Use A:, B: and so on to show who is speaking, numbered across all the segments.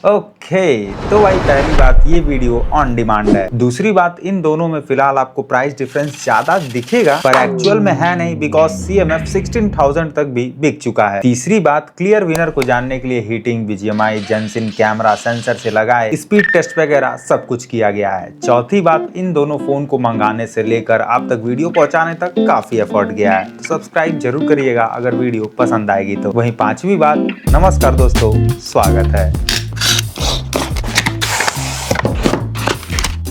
A: Okay तो भाई पहली बात ये वीडियो ऑन डिमांड है। दूसरी बात इन दोनों में फिलहाल आपको प्राइस डिफरेंस ज्यादा दिखेगा पर एक्चुअल में है नहीं बिकॉज CMF 16,000 तक भी बिक चुका है। तीसरी बात क्लियर विनर को जानने के लिए हीटिंग, BGMI, जेंसिन कैमरा, सेंसर से लगाए स्पीड टेस्ट वगैरह सब कुछ किया गया है। चौथी बात इन दोनों फोन को मंगाने से लेकर आप तक वीडियो पहुंचाने तक काफी एफर्ट गया है, तो सब्सक्राइब जरूर करिएगा अगर वीडियो पसंद आएगी तो। वहीं पांचवी बात, नमस्कार दोस्तों, स्वागत है।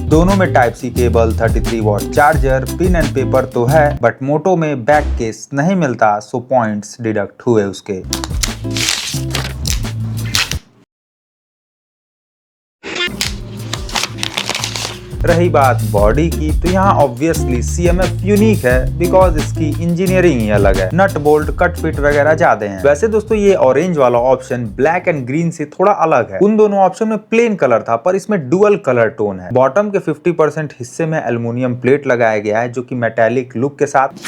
A: दोनों में type C cable, 33 watt charger, pin and paper तो है बट मोटो में बैक केस नहीं मिलता, सो पॉइंट्स डिडक्ट हुए उसके। रही बात बॉडी की तो यहाँ ऑब्वियसली CMF यूनिक है बिकॉज इसकी इंजीनियरिंग ही अलग है, नट बोल्ट कट फिट वगैरह ज्यादा हैं। वैसे दोस्तों ये ऑरेंज वाला ऑप्शन ब्लैक एंड ग्रीन से थोड़ा अलग है। उन दोनों ऑप्शन में प्लेन कलर था पर इसमें डुअल कलर टोन है। बॉटम के 50% हिस्से में एल्युमिनियम प्लेट लगाया गया है जो कि मेटालिक लुक के साथ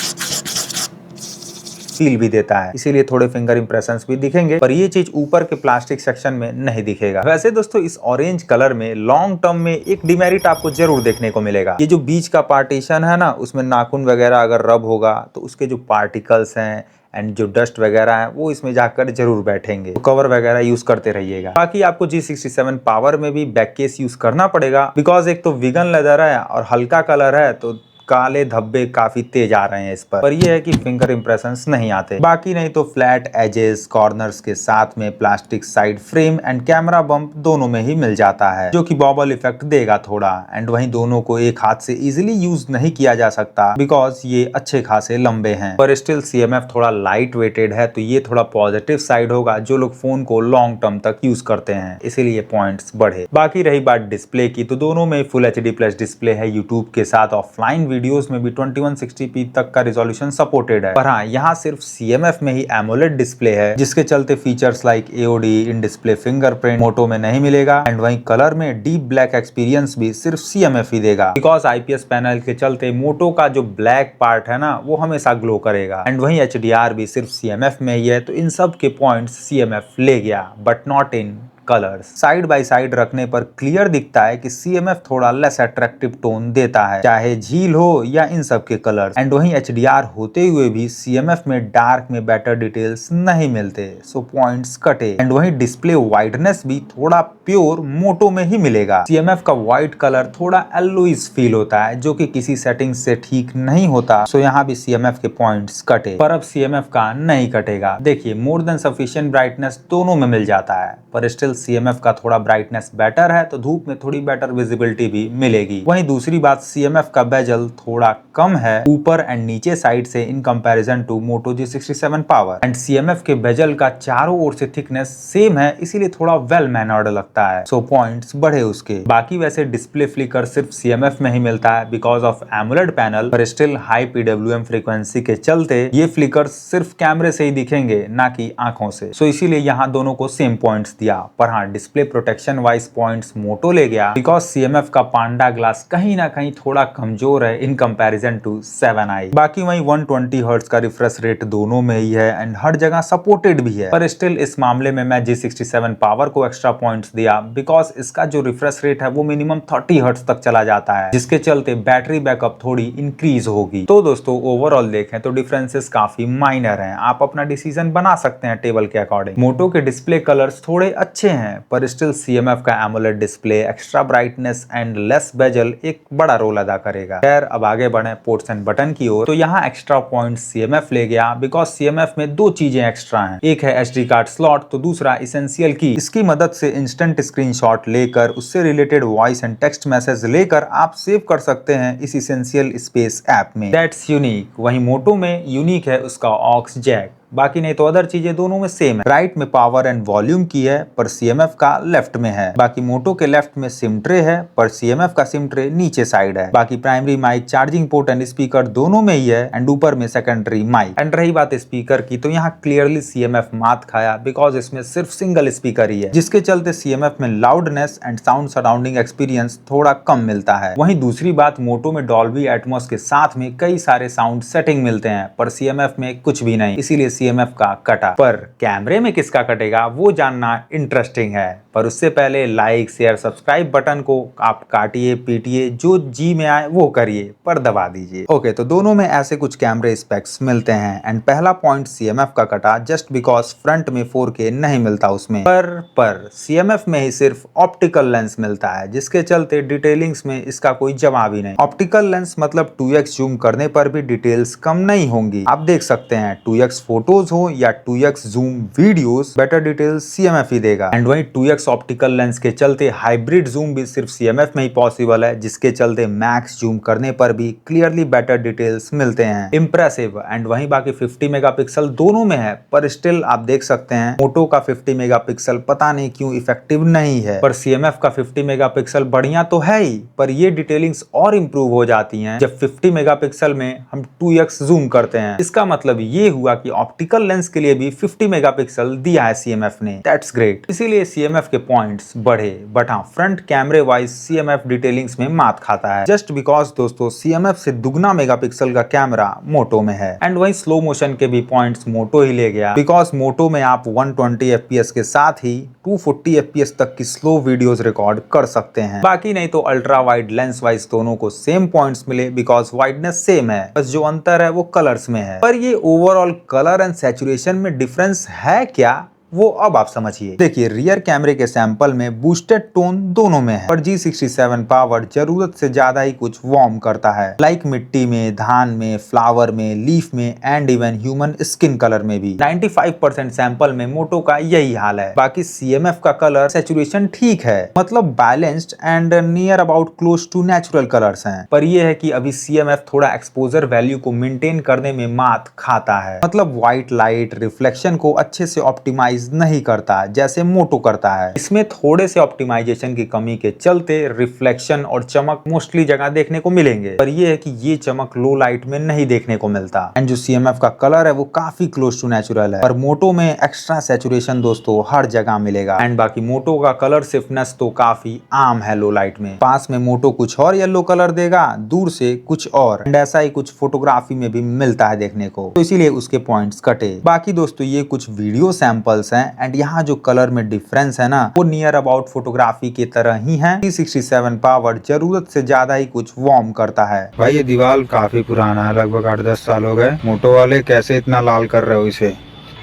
A: फील भी देता है, इसीलिए थोड़े फिंगर इंप्रेशंस भी दिखेंगे पर ये चीज ऊपर के प्लास्टिक सेक्शन में नहीं दिखेगा। वैसे दोस्तों इस ऑरेंज कलर में लॉन्ग टर्म में एक डिमेरिट आपको जरूर देखने को मिलेगा। ये जो बीच का पार्टीशन है ना, उसमें नाखून वगैरह अगर रब होगा तो उसके जो पार्टिकल्स हैं एंड जो डस्ट वगैरह है वो इसमें जाकर जरूर बैठेंगे, तो कवर वगैरह यूज करते रहिएगा। बाकी आपको G67 पावर में भी बैक केस यूज करना पड़ेगा बिकॉज एक तो वीगन लेदर है और हल्का कलर है तो काले धब्बे काफी तेज आ रहे हैं इस पर यह है कि फिंगर इंप्रेशंस नहीं आते। बाकी नहीं तो फ्लैट एजेस, कॉर्नर्स के साथ में plastic side frame and camera bump दोनों में ही मिल जाता है जो कि बॉबल इफेक्ट देगा थोड़ा। एंड वहीं दोनों को एक हाथ से इजीली यूज नहीं किया जा सकता बिकॉज ये अच्छे खासे लंबे हैं, पर स्टिल CMF थोड़ा लाइट वेटेड है तो ये थोड़ा पॉजिटिव साइड होगा जो लोग फोन को लॉन्ग टर्म तक यूज करते हैं, इसीलिए पॉइंट्स बढ़े। बाकी रही बात डिस्प्ले की तो दोनों में फुल HD+ डिस्प्ले है। यूट्यूब के साथ ऑफलाइन वीडियोस में भी 2160p तक का रिजोल्यूशन सपोर्टेड है। पर हाँ, यहाँ सिर्फ CMF में ही AMOLED डिस्प्ले है जिसके चलते features like AOD, in display fingerprint Moto में नहीं मिलेगा। एंड वहीं कलर में डीप ब्लैक एक्सपीरियंस भी सिर्फ CMF ही देगा बिकॉज IPS पैनल के चलते मोटो का जो ब्लैक पार्ट है ना वो हमेशा ग्लो करेगा। एंड वहीं HDR भी सिर्फ CMF में ही है तो इन सब के पॉइंट्स CMF ले गया but not in colours. Side by side रखने पर क्लियर दिखता है कि CMF थोड़ा लेस अट्रैक्टिव टोन देता है, चाहे झील हो या इन सब के कलर्स। एंड वहीं HDR होते हुए भी CMF में डार्क में बेटर डिटेल्स नहीं मिलते, सो पॉइंट्स कटे। एंड वहीं डिस्प्ले वाइडनेस भी थोड़ा प्योर मोटो में ही मिलेगा। CMF का व्हाइट कलर थोड़ा येलोइश फील होता है जो कि किसी सेटिंग से ठीक नहीं होता, सो यहाँ भी CMF के पॉइंट्स कटे। पर अब CMF का नहीं कटेगा। देखिए मोर देन सफिशिएंट ब्राइटनेस दोनों में मिल जाता है पर स्टिल CMF का थोड़ा ब्राइटनेस बेटर है तो धूप में थोड़ी बेटर विजिबिलिटी भी मिलेगी। वहीं दूसरी बात CMF का बेजल थोड़ा कम है ऊपर एंड नीचे साइड से in comparison to Moto G67 power. And CMF के बेजल का चारों ओर से थिकनेस सेम है इसीलिए थोड़ा वेल मैनर्ड लगता है, सो पॉइंट्स बढ़े उसके। बाकी वैसे डिस्प्ले फ्लिकर सिर्फ CMF में ही मिलता है बिकॉज ऑफ AMOLED पैनल, पर स्टिल हाई PWM फ्रीक्वेंसी के चलते ये फ्लिकर सिर्फ कैमरे से ही दिखेंगे ना कि आंखों से, सो इसीलिए यहाँ दोनों को सेम पॉइंट्स दिया। पर हाँ, डिस्प्ले प्रोटेक्शन वाइज पॉइंट्स मोटो ले गया बिकॉज CMF का पांडा ग्लास कहीं ना कहीं थोड़ा कमजोर है इन कंपैरिजन टू 7i। बाकी वहीं 120 हर्ट्ज का रिफ्रेश रेट दोनों में ही है एंड हर जगह सपोर्टेड भी है, पर स्टिल इस मामले में मैं G67 पावर को एक्स्ट्रा पॉइंट्स दिया बिकॉज इसका जो रिफ्रेश रेट है वो मिनिमम 30 हर्ट्ज तक चला जाता है जिसके चलते बैटरी बैकअप थोड़ी इंक्रीज होगी। तो दोस्तों ओवरऑल देखें तो डिफरेंसेस काफी माइनर हैं, आप अपना डिसीजन बना सकते हैं टेबल के अकॉर्डिंग। मोटो के डिस्प्ले कलर्स थोड़े अच्छे हैं पर स्टिल CMF का AMOLED display, extra brightness and less bezel एक बड़ा रोल अदा करेगा। खैर अब आगे बढ़े पोर्ट्स एंड बटन की ओर तो यहाँ एक्स्ट्रा पॉइंट CMF ले गया बिकॉज CMF में दो चीजें एक्स्ट्रा हैं, एक है SD कार्ड स्लॉट तो दूसरा इसेंशियल की। इसकी मदद से इंस्टेंट स्क्रीनशॉट लेकर उससे related voice and text message लेकर आप सेव कर सकते हैं इस इसेंशियल स्पेस ऐप में, दैट्स यूनिक। वहीं मोटो में यूनिक है उसका ऑक्स जैक, बाकी नहीं तो अदर चीजें दोनों में सेम है। राइट में पावर एंड वॉल्यूम की है पर CMF का लेफ्ट में है। बाकी मोटो के लेफ्ट में सिम ट्रे है पर CMF का सिम ट्रे नीचे साइड है। बाकी primary mic, charging port and speaker दोनों में ही है एंड ऊपर में सेकेंडरी माइक। एंड रही बात स्पीकर की तो यहाँ क्लियरली CMF मात खाया बिकॉज इसमें सिर्फ सिंगल स्पीकर ही है जिसके चलते CMF में loudness and sound surrounding experience थोड़ा कम मिलता है। वहीं दूसरी बात मोटो में डॉल्बी एटमॉस के साथ में कई सारे साउंड सेटिंग मिलते हैं पर CMF में कुछ भी नहीं, इसीलिए CMF का कटा, पर कैमरे में किसका कटेगा वो जानना इंटरेस्टिंग है। पर उससे पहले लाइक शेयर सब्सक्राइब बटन को आप काटिए पीटिए, जो जी में आए वो करिए, पर दबा दीजिए। ओके, तो दोनों में ऐसे कुछ कैमरे स्पेक्स मिलते हैं। एंड पहला पॉइंट CMF का कटा जस्ट बिकॉज फ्रंट में 4K नहीं मिलता उसमें, पर CMF में ही सिर्फ ऑप्टिकल लेंस मिलता है, जिसके चलते डिटेलिंग्स में इसका कोई जवाब ही नहीं। ऑप्टिकल लेंस मतलब 2x जूम करने पर भी डिटेल्स कम नहीं होंगी। आप देख सकते हैं 2x फोटोज हो या 2x zoom videos, better details CMF ही देगा। एंड वहीं 2x ऑप्टिकल लेंस के चलते हाइब्रिड जूम भी सिर्फ CMF में ही पॉसिबल है, जिसके चलते मैक्स जूम करने पर भी क्लियरली बेटर डिटेल्स मिलते हैं। इंप्रेसिव। एंड वहीं बाकी 50 मेगापिक्सल दोनों में है, पर स्टिल आप देख सकते हैं मोटो का 50 मेगापिक्सल पता नहीं क्यों इफेक्टिव नहीं है, पर CMF का 50 मेगापिक्सल बढ़िया तो है ही, पर ये डिटेलिंग्स और इंप्रूव हो जाती हैं जब 50 मेगापिक्सल में हम 2x जूम करते हैं। इसका मतलब ये हुआ कि ऑप्टिकल लेंस के लिए भी 50 मेगापिक्सल दिया है CMF ने। That's great. इसीलिए CMF के पॉइंट्स बढ़े, बट हाँ फ्रंट कैमरे वाइज CMF डिटेलिंग्स में मात खाता है, जस्ट बिकॉज दोस्तों CMF से दुगना मेगापिक्सल का कैमरा मोटो में है। एंड वहीं स्लो मोशन के भी पॉइंट्स मोटो ही ले गया, बिकॉज मोटो में आप 120 FPS के साथ ही 240 FPS तक की स्लो वीडियोस रिकॉर्ड कर सकते हैं। बाकी नहीं तो अल्ट्रा वाइड लेंस वाइज दोनों को सेम पॉइंट्स मिले, बिकॉज वाइडनेस सेम है, बस जो अंतर है वो कलर्स में है। पर ये ओवरऑल कलर एंड सैचुरेशन में डिफरेंस है क्या, वो अब आप समझिए। देखिए रियर कैमरे के सैंपल में बूस्टेड टोन दोनों में है, पर G67 पावर जरूरत से ज्यादा ही कुछ वार्म करता है, लाइक मिट्टी में, धान में, फ्लावर में, लीफ में and even human skin colour में भी। 95% सैंपल में मोटो का यही हाल है। बाकी CMF का कलर सैचुरेशन ठीक है, मतलब balanced and near about close to natural colours हैं, पर यह है कि अभी CMF थोड़ा एक्सपोजर वैल्यू को मेंटेन करने में मात खाता है, मतलब व्हाइट लाइट रिफ्लेक्शन को अच्छे से ऑप्टिमाइज नहीं करता जैसे मोटो करता है। इसमें थोड़े से ऑप्टिमाइजेशन की कमी के चलते रिफ्लेक्शन और चमक मोस्टली जगह देखने को मिलेंगे, पर यह है कि ये चमक लो लाइट में नहीं देखने को मिलता। एंड जो CMF का कलर है वो काफी क्लोज टू नेचुरल है, पर मोटो में एक्स्ट्रा सैचुरेशन दोस्तों हर जगह मिलेगा। एंड बाकी मोटो का कलर सिफ्टनेस तो काफी आम है लो लाइट में, पास में मोटो कुछ और येलो कलर देगा, दूर से कुछ और। एंड ऐसा ही कुछ फोटोग्राफी में भी मिलता है देखने को, तो इसीलिए उसके पॉइंट्स कटे। बाकी दोस्तों ये कुछ वीडियो सैंपल्स हैं, एंड यहाँ जो कलर में डिफरेंस है ना वो नियर अबाउट फोटोग्राफी की तरह ही है। G67 पावर जरूरत से ज्यादा ही कुछ वार्म करता है।
B: भाई ये दीवार काफी पुराना है, लगभग 8-10 साल हो गए। मोटो वाले कैसे इतना लाल कर रहे हो इसे।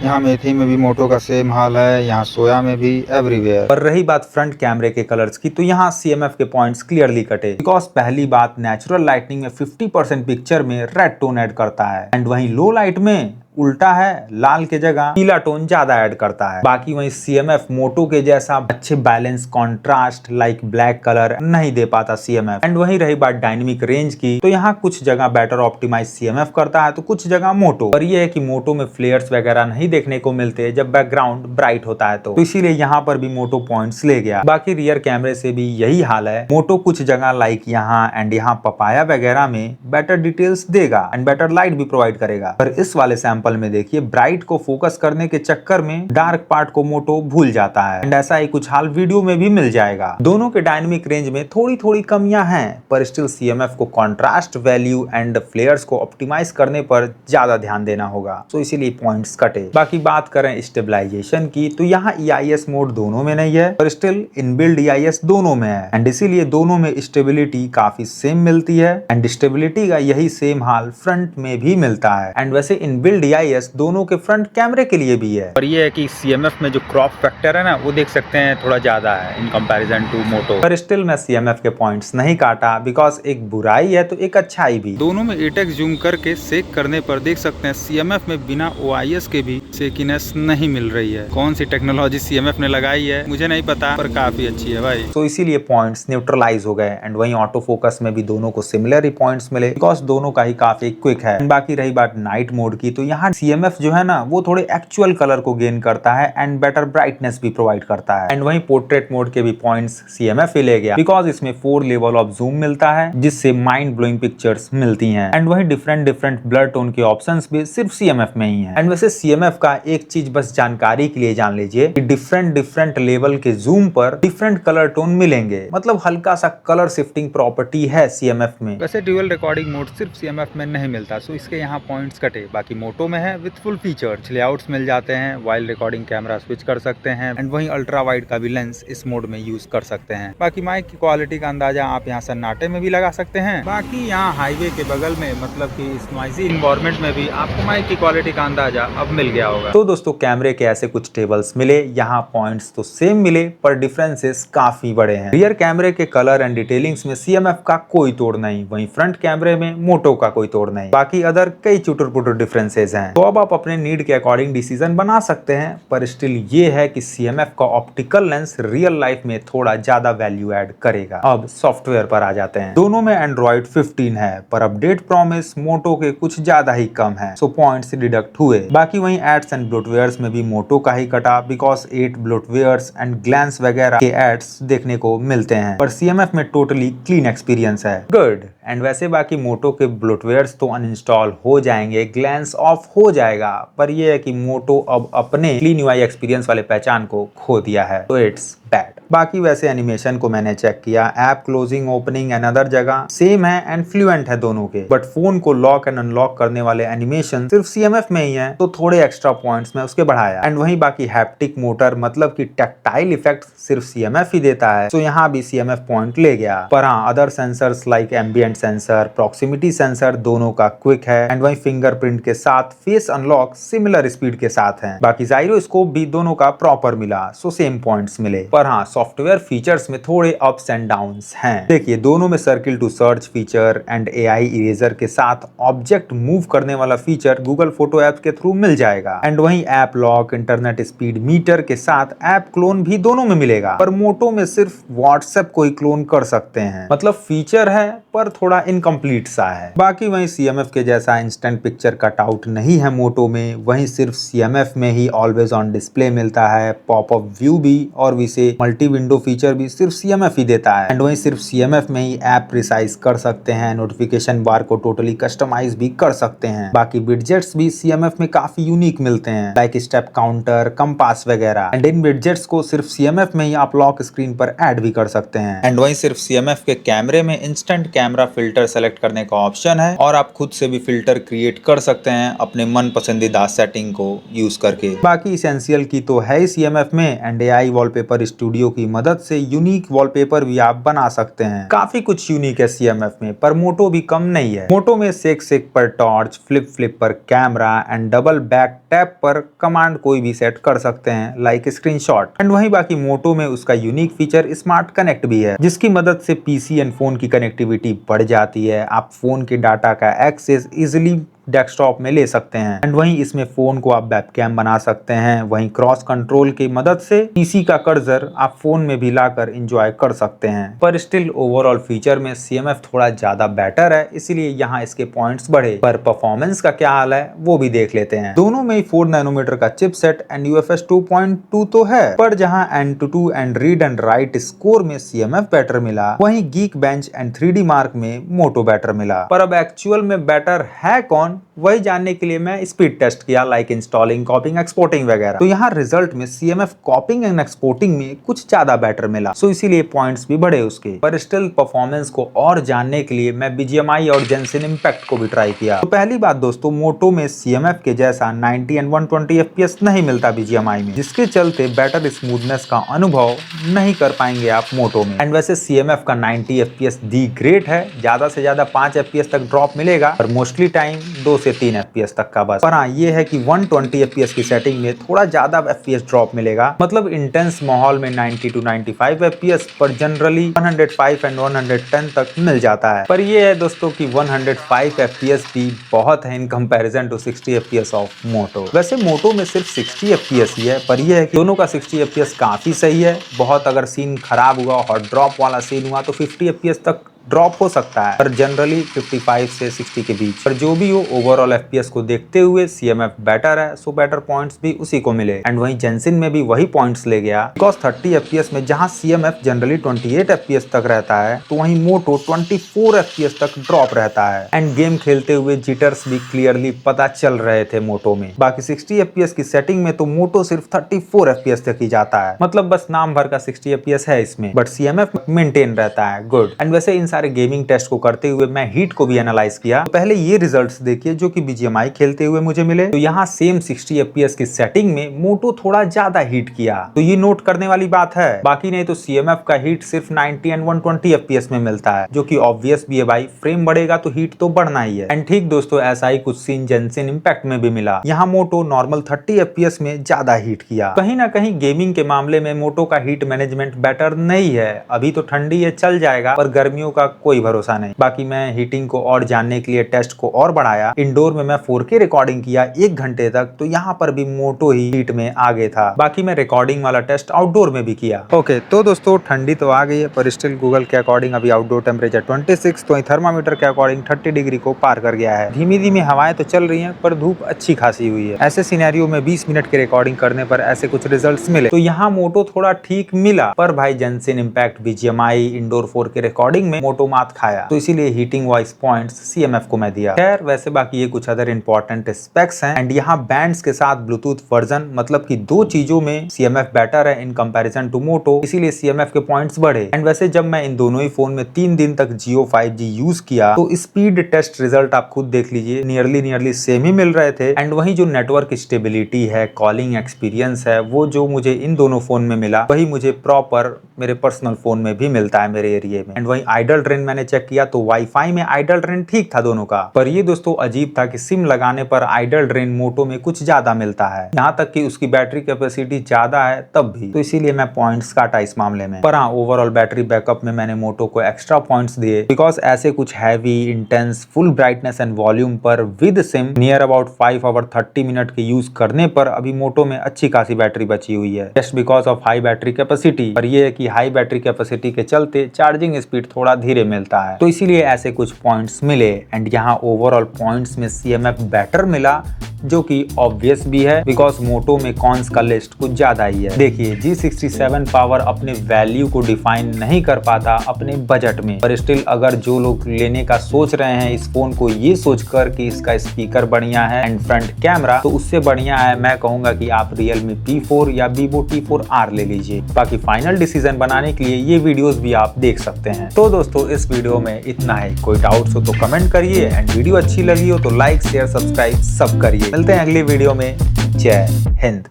B: यहाँ मेथी में भी मोटो का सेम हाल है, यहाँ सोया में भी, एवरीवेयर।
A: पर रही बात फ्रंट कैमरे के कलर्स की, तो यहाँ CMF के पॉइंट्स क्लियरली कटे, बिकॉज पहली बात नेचुरल लाइटनिंग में 50% पिक्चर में रेड टोन ऐड करता है, एंड वहीं लो लाइट में उल्टा है, लाल के जगह पीला टोन ज्यादा ऐड करता है। बाकी वहीं CMF मोटो के जैसा अच्छे balance contrast like black colour नहीं दे पाता CMF। एंड वहीं रही बात डायनेमिक रेंज की, तो यहाँ कुछ जगह बेटर ऑप्टिमाइज CMF करता है तो कुछ जगह मोटो। पर यह है कि मोटो में फ्लेयर्स वगैरह नहीं देखने को मिलते जब बैकग्राउंड ब्राइट होता है, तो इसीलिए यहाँ पर भी मोटो पॉइंट्स ले गया। बाकी रियर कैमरे से भी यही हाल है, मोटो कुछ जगह लाइक यहाँ एंड यहाँ पपाया वगैरह में बेटर डिटेल्स देगा एंड बेटर लाइट भी प्रोवाइड करेगा, पर इस वाले सैंपल में देखिए ब्राइट को फोकस करने के चक्कर में डार्क पार्ट को मोटो भूल जाता है। एंड ऐसा ही कुछ हाल वीडियो में भी मिल जाएगा। दोनों के डायनेमिक रेंज में थोड़ी थोड़ी कमियां हैं, पर स्टिल CMF को कॉन्ट्रास्ट वैल्यू एंड फ्लेयर्स को ऑप्टिमाइज करने पर ज्यादा ध्यान देना होगा, तो इसीलिए पॉइंट्स कटे। बाकी बात करें स्टेबलाइजेशन की, तो यहाँ EIS मोड दोनों में नहीं है, पर स्टिल इनबिल्ड EIS दोनों में है, एंड इसीलिए दोनों में स्टेबिलिटी काफी सेम मिलती है। एंड स्टेबिलिटी का यही सेम हाल फ्रंट में भी मिलता है। एंड वैसे इनबिल्ड EIS दोनों के फ्रंट कैमरे के लिए भी है,
B: और ये है कि CMF में जो क्रॉप फैक्टर है ना वो देख सकते हैं थोड़ा ज्यादा है इन कंपैरिजन टू मोटो।
A: पर स्टिल मैं CMF के पॉइंट्स नहीं काटा, बिकॉज एक बुराई है तो एक अच्छाई भी।
B: दोनों में 8x जूम करके सेक करने पर देख सकते हैं CMF में बिना OIS के भी सेकीनेस नहीं मिल रही है। कौन सी टेक्नोलॉजी CMF ने लगाई है मुझे नहीं पता, पर काफी अच्छी है भाई।
A: तो इसीलिए पॉइंट्स न्यूट्रलाइज हो गए। एंड वहीं ऑटो फोकस में भी दोनों को सिमिलर ही पॉइंट्स मिले, बिकॉज दोनों का ही काफी क्विक है। बाकी रही बात नाइट मोड की, तो यहाँ CMF जो है ना वो थोड़े एक्चुअल कलर को गेन करता है एंड बेटर ब्राइटनेस भी प्रोवाइड करता है। एंड वहीं पोर्ट्रेट मोड के भी पॉइंट्स CMF ही ले गया, बिकॉज इसमें 4 लेवल ऑफ जूम मिलता है, जिससे माइंड ब्लोइंग पिक्चर्स मिलती हैं। एंड वहीं डिफरेंट ब्लर टोन के ऑप्शंस भी सिर्फ CMF में ही है। एंड वैसे CMF का एक चीज बस जानकारी के लिए जान लीजिए कि डिफरेंट लेवल के जूम पर डिफरेंट कलर टोन मिलेंगे, मतलब हल्का सा कलर शिफ्टिंग प्रॉपर्टी है CMF में।
B: वैसे ड्यूअल रिकॉर्डिंग मोड सिर्फ CMF में नहीं मिलता, सो इसके यहाँ पॉइंट्स कटे। बाकी मोटो
A: में है विद फुल फीचर्स, लेआउट्स मिल जाते हैं, वाइल्ड रिकॉर्डिंग कैमरा स्विच कर सकते हैं एंड वहीं अल्ट्रा वाइड का भी लेंस इस मोड में यूज कर सकते हैं। बाकी माइक की क्वालिटी का अंदाजा आप यहाँ सन्नाटे में भी लगा सकते हैं। बाकी यहाँ हाईवे के बगल में मतलब कि इस नॉइजी इन्वायरमेंट में भी आपको माइक की क्वालिटी का अंदाजा अब मिल गया होगा। तो दोस्तों कैमरे के ऐसे कुछ टेबल्स मिले, यहाँ पॉइंट्स तो सेम मिले पर डिफरेंसेस काफी बड़े हैं। रियर कैमरे के कलर एंड डिटेलिंग्स में CMF का कोई तोड़ नहीं, वहीं फ्रंट कैमरे में मोटो का कोई तोड़ नहीं। बाकी अदर कई चुटर पुटर डिफरेंसेस हैं। तो अब आप अपने नीड के अकॉर्डिंग डिसीजन बना सकते हैं, पर स्टिल ये है कि CMF का ऑप्टिकल लेंस रियल लाइफ में थोड़ा ज्यादा वैल्यू ऐड करेगा। अब सॉफ्टवेयर पर आ जाते हैं। दोनों में Android 15 है पर अपडेट प्रॉमिस मोटो के कुछ ज्यादा ही कम है, सो पॉइंट्स डिडक्ट हुए। बाकी वहीं एड्स एंड ब्लोटवेयर्स में भी मोटो का ही कटा, बिकॉज 8 ब्लोटवेयर्स एंड ग्लैंस वगैरह के एड्स देखने को मिलते हैं, पर CMF में टोटली क्लीन एक्सपीरियंस है। गुड। एंड वैसे बाकी मोटो के ब्लोटवेयर्स तो अनइंस्टॉल हो जाएंगे, ग्लैंस ऑफ हो जाएगा, पर यह है कि मोटो अब अपने क्लीन UI एक्सपीरियंस वाले पहचान को खो दिया है, तो इट्स बैड। बाकी वैसे एनिमेशन को मैंने चेक किया, app closing opening and other जगह सेम है एंड फ्लुएंट है दोनों के, बट फोन को लॉक एंड अनलॉक करने वाले एनिमेशन सिर्फ CMF में ही है, तो थोड़े एक्स्ट्रा पॉइंट्स में उसके बढ़ाया। एंड वहीं बाकी हैप्टिक मोटर मतलब कि टैक्टाइल इफेक्ट सिर्फ CMF ही देता है, तो यहाँ भी CMF पॉइंट ले गया। पर हाँ other sensors like ambient sensor, proximity sensor दोनों का क्विक है एंड वहीं फिंगरप्रिंट के साथ फेस अनलॉक सिमिलर स्पीड के साथ है। बाकी जाइरोस्कोप भी दोनों का प्रॉपर मिला, सो सेम पॉइंट्स मिले। पर हाँ सॉफ्टवेयर फीचर्स में थोड़े अप्स एंड डाउन्स हैं। देखिए दोनों में circle to search feature and AI eraser के साथ ऑब्जेक्ट मूव करने वाला फीचर गूगल फोटो ऐप के थ्रू मिल जाएगा एंड वहीं app lock, internet speed meter के साथ ऐप क्लोन भी दोनों में मिलेगा, पर मोटो में सिर्फ व्हाट्सएप को ही क्लोन कर सकते हैं। मतलब फीचर है पर थोड़ा इनकम्प्लीट सा है। बाकी वहीं CMF के जैसा इंस्टेंट पिक्चर कटआउट नहीं है मोटो में, वहीं सिर्फ CMF में ही ऑलवेज ऑन डिस्प्ले मिलता है, पॉपअप व्यू भी और विसे मल्टी विंडो फीचर भी सिर्फ CMF ही देता है एंड वहीं सिर्फ CMF में ही ऐप रिसाइज कर सकते हैं, नोटिफिकेशन बार को टोटली कस्टमाइज भी कर सकते हैं। बाकी विडजेट्स भी CMF में काफी यूनिक मिलते हैं लाइक स्टेप काउंटर, कंपास वगैरह, एंड इन विडजेट्स को सिर्फ CMF में ही आप लॉक स्क्रीन पर ऐड भी कर सकते हैं। एंड वहीं सिर्फ CMF के कैमरे में इंस्टेंट कैमरा फिल्टर सेलेक्ट करने का ऑप्शन है और आप खुद से भी फिल्टर क्रिएट कर सकते हैं अपने मन पसंदीदा सेटिंग को यूज करके। बाकी इसेंशियल की तो है ही CMF में एंड AI वॉलपेपर स्टूडियो की मदद से यूनिक वॉलपेपर भी आप बना सकते हैं। काफी कुछ यूनिक है CMF में, पर मोटो भी कम नहीं है। मोटो में सेक पर टॉर्च, फ्लिप पर camera and double back tap पर कमांड कोई भी सेट कर सकते हैं लाइक स्क्रीनशॉट। एंड वहीं बाकी मोटो में उसका यूनिक फीचर स्मार्ट कनेक्ट भी है, जिसकी मदद से PC एंड फोन की कनेक्टिविटी बढ़ जाती है। आप फोन के डाटा का एक्सेस इजिली डेस्कटॉप में ले सकते हैं एंड वहीं इसमें फोन को आप वेबकैम बना सकते हैं। वहीं क्रॉस कंट्रोल की मदद से PC का कर्सर आप फोन में भी लाकर एंजॉय कर सकते हैं। पर स्टिल ओवरऑल फीचर में CMF थोड़ा ज्यादा बेटर है, इसीलिए यहाँ इसके पॉइंट्स बढ़े। पर परफॉर्मेंस का क्या हाल है वो भी देख लेते हैं। दोनों में 4 नैनोमीटर का चिपसेट एंड UFS 2.2 तो है, पर जहाँ Antutu and read and right score में CMF बेटर मिला, वहीं Geekbench एंड 3D मार्क में मोटो बेटर मिला। पर अब एक्चुअल में बेटर है कौन, वही जानने के लिए मैं स्पीड टेस्ट किया लाइक इंस्टॉलिंग, कॉपिंग, एक्सपोर्टिंग वगैरह। तो यहाँ रिजल्ट में CMF कॉपिंग एंड एक्सपोर्टिंग में कुछ ज्यादा बेटर मिला, सो इसीलिए पॉइंट्स भी बढ़े उसके। पर स्टिल परफॉर्मेंस को और जानने के लिए मैं BGMI और जेंसन इम्पैक्ट को भी ट्राई किया। तो पहली बात दोस्तों, मोटो में CMF के जैसा 90 एंड 120 FPS नहीं मिलता BGMI में, जिसके चलते बेटर स्मूथनेस का अनुभव नहीं कर पाएंगे आप मोटो में। एंड वैसे CMF का 90 FPS दी ग्रेट है, ज्यादा से ज्यादा 5 FPS तक ड्रॉप मिलेगा, पर मोस्टली टाइम 2 से 3 FPS तक का बस। पर हाँ ये है कि 120 FPS की सेटिंग में थोड़ा ज्यादा FPS ड्रॉप मिलेगा, मतलब इंटेंस माहौल में 90 to 95 FPS, पर जनरली 105 एंड 110 तक मिल जाता है। पर ये है दोस्तों कि 105 FPS भी बहुत है in comparison to 60 FPS of Moto. वैसे मोटो में सिर्फ 60 FPS ही है, पर ये है कि दोनों का 60 FPS काफी सही है। बहुत अगर सीन खराब हुआ, हॉट ड्रॉप वाला सीन हुआ तो 50 FPS तक ड्रॉप हो सकता है, पर जनरली 55 से 60 के बीच। पर जो भी हो ओवरऑल FPS को देखते हुए CMF बेटर है, सो बेटर पॉइंट्स भी उसी को मिले। एंड वहीं जेंसन में भी वही पॉइंट्स ले गया, बिकॉज 30 FPS में जहां CMF जनरली 28 FPS तक रहता है, तो वहीं मोटो 24 FPS तक ड्रॉप रहता है। एंड गेम खेलते हुए जिटर्स भी क्लियरली पता चल रहे थे मोटो में। बाकी 60 FPS की सेटिंग में तो मोटो सिर्फ 34 FPS तक ही जाता है, मतलब बस नाम भर का 60 FPS है इसमें, बट CMF मेंटेन रहता है। गुड। एंड वैसे इन सारे गेमिंग टेस्ट को करते हुए मैं हीट को भी एनालाइज किया। तो पहले ये रिजल्ट्स देखिए जो कि BGMI खेलते हुए मुझे मिले। तो यहाँ सेम 60 FPS की सेटिंग में मोटो थोड़ा ज्यादा हीट किया, तो ये नोट करने वाली बात है। बाकी नहीं तो CMF का हीट सिर्फ 90 एंड 120 FPS में मिलता है, जो कि ऑब्वियस भी है भाई, फ्रेम बढ़ेगा तो हीट तो बढ़ना ही है। एंड ठीक दोस्तों, ऐसा ही कुछ सीन जेंसेन इम्पैक्ट में भी मिला। यहाँ मोटो नॉर्मल 30 FPS में ज्यादा हीट किया। कहीं ना कहीं गेमिंग के मामले में मोटो का हीट मैनेजमेंट बेटर नहीं है। अभी तो ठंडी है, चल जाएगा, पर गर्मियों का कोई भरोसा नहीं। बाकी मैं हीटिंग को और जानने के लिए टेस्ट को और बढ़ाया। इंडोर में मैं 4K रिकॉर्डिंग किया 1 घंटे तक, तो यहाँ पर भी मोटो ही हीट में आगे था। बाकी मैं रिकॉर्डिंग वाला टेस्ट आउटडोर में भी किया। ओके, तो दोस्तों ठंडी तो आ गई है, पर स्टिल गूगल के अकॉर्डिंग अभी आउटडोर टेम्परेचर 26, तो थर्मामीटर के अकॉर्डिंग 30 डिग्री को पार कर गया है। धीमी धीमी हवाएं तो चल रही हैं, पर धूप अच्छी खासी हुई है। ऐसे सिनेरियो में 20 मिनट की रिकॉर्डिंग करने पर ऐसे कुछ रिजल्ट्स मिले। तो यहाँ मोटो थोड़ा ठीक मिला, पर भाई Genshin Impact, BGMI, indoor 4K recording में मोटो मात खाया। तो इसीलिए हीटिंग वाइज पॉइंट्स CMF को मैं दिया। खैर वैसे बाकी ये कुछ अदर इंपॉर्टेंट स्पेक्स हैं। एंड यहाँ बैंड्स के साथ ब्लूटूथ वर्जन, मतलब कि 2 चीजों में CMF बेटर है इन कंपैरिजन टू मोटो, इसीलिए CMF के पॉइंट्स बढ़े। एंड वैसे जब मैं इन दोनों ही फोन में 3 दिन तक Jio 5G यूज किया, तो स्पीड टेस्ट रिजल्ट आप खुद देख लीजिए, नियरली सेम ही मिल रहे थे। एंड वही जो नेटवर्क स्टेबिलिटी है, कॉलिंग एक्सपीरियंस है, वो जो मुझे इन दोनों फोन में मिला, वही मुझे प्रॉपर मेरे पर्सनल फोन में भी मिलता है मेरे एरिया में। एंड वही आइडल ड्रेन मैंने चेक किया, तो वाईफाई में आइडल ड्रेन ठीक था दोनों का, पर ये दोस्तों अजीब था कि सिम लगाने पर आइडल ड्रेन मोटो में कुछ ज्यादा मिलता है, यहाँ तक कि उसकी बैटरी कैपेसिटी ज्यादा है तब भी। तो इसीलिए मैं पॉइंट्स काटा इस मामले में। पर हाँ, ओवरऑल बैटरी बैकअप में मैंने मोटो को एक्स्ट्रा पॉइंट्स दिए, बिकॉज ऐसे कुछ heavy, intense, full brightness and volume पर with SIM near about 5 hour 30 minute के यूज करने पर अभी मोटो में अच्छी खासी बैटरी बची हुई है, just because of high battery capacity. पर ये है कि हाई बैटरी कैपेसिटी के चलते चार्जिंग स्पीड थोड़ा धीरे मिलता है, तो इसीलिए ऐसे कुछ पॉइंट्स मिले। एंड यहाँ ओवरऑल पॉइंट्स में CMF बेटर मिला, जो कि ऑब्वियस भी है, बिकॉज मोटो में कॉन्स का लिस्ट कुछ ज्यादा ही है। देखिए G67 पावर अपने वैल्यू को डिफाइन नहीं कर पाता अपने बजट में, पर स्टिल अगर जो लोग लेने का सोच रहे हैं इस फोन को ये सोचकर कि इसका स्पीकर बढ़िया है एंड फ्रंट कैमरा, तो उससे बढ़िया है मैं कहूंगा कि आप Realme P4 या Vivo T4R ले लीजिए। बाकी फाइनल डिसीजन बनाने के लिए ये वीडियोस भी आप देख सकते हैं। तो दोस्तों इस वीडियो में इतना ही। कोई डाउट्स हो तो कमेंट करिए, एंड वीडियो अच्छी लगी हो तो लाइक, शेयर, सब्सक्राइब सब करिए। मिलते हैं अगली वीडियो में। जय हिंद।